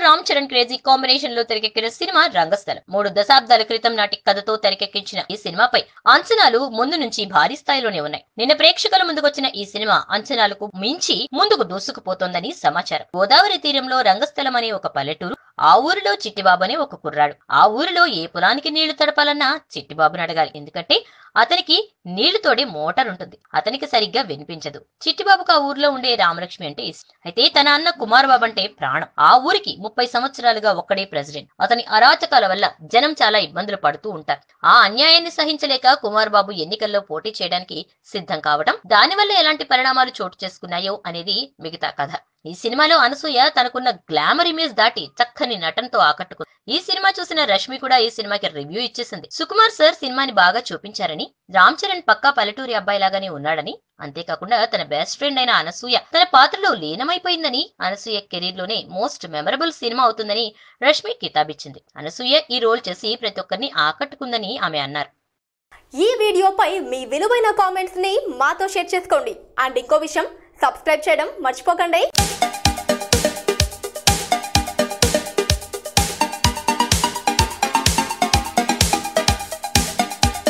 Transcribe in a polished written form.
Ram Charan crazy combination లో తెరకెక్కిన cinema రంగస్థలం. 3 దశాబ్దాల క్రితం నాటి కథతో తెరకెక్కించిన ఈ సినిమాపై అంచనాలు ముందు నుంచి భారీ స్థాయిలోనే ఉన్నాయి. నిన్న ప్రేక్షకుల ముందుకొచ్చిన ఈ సినిమా అంచనాలకు మించి ముందుకు దూసుకుపోతోందని సమాచారం. గోదావరి తీరంలో రంగస్థలం అనే ఒక పల్లెటూరు. ఆ ఊరిలో చిట్టిబాబు అనే ఒక కుర్రాడు. ఆ ఊరిలో ఏ పొలానికి నీళ్లు తడపాలన్నా చిట్టిబాబుని అడగాలి. ఎందుకంటే అతనికి నీళ్లు తోడే మోటార్ ఉంటుంది. అతనికి సరిగ్గా వినిపించదు. చిట్టిబాబుకు ఆ ఊర్లో ఉండే రామలక్ష్మి అంటే ఇష్టం. అయితే తన అన్న కుమార్ బాబు అంటే ప్రాణం. ఆ ఊరికి 30 సంవత్సరాలుగా ఒక్కడే ప్రెసిడెంట్. అతని అరాచకాల వల్ల జనం చాలా ఇబ్బందులు పడుతూ ఉంటారు. ఆ అన్యాయాన్ని సహించలేక కుమార్ బాబు ఎన్నికల్లో పోటీ చేయడానికి సిద్ధం కావడం, దానివల్ల ఎలాంటి పరిణామాలు చోటు చేసుకున్నాయో అనేది మిగతా కథ. ఈ సినిమాలో అనసూయ తనకున్న గ్లామర్ ఇమేజ్ దాటి చక్కని నటనతో ఆకట్టుకుంది. ఈ సినిమా చూసిన రష్మి కూడా ఈ సినిమాకి రివ్యూ ఇచ్చేసింది. సుకుమార్ సార్ సినిమాని బాగా చూపించారని, రామ్ చరణ్ పక్కా పల్లెటూరి అబ్బాయిలాగానే ఉన్నాడని, అంతేకాకుండా తన బెస్ట్ ఫ్రెండ్ అయిన అనసూయ తన పాత్రలో లీనమైపోయిందని, అనసూయ కెరీర్ లోనే మోస్ట్ మెమరబుల్ సినిమా అవుతుందని రష్మి కితాబిచ్చింది. అనసూయ ఈ రోల్ చేసి ప్రతి ఒక్కరిని ఆకట్టుకుందని ఆమె అన్నారు. ఈ వీడియోపై మీ విలువైన కామెంట్స్ ని మాతో షేర్ చేసుకోండి. అండ్ ఇంకో విషయం, సబ్స్క్రైబ్ చేయడం మర్చిపోకండి.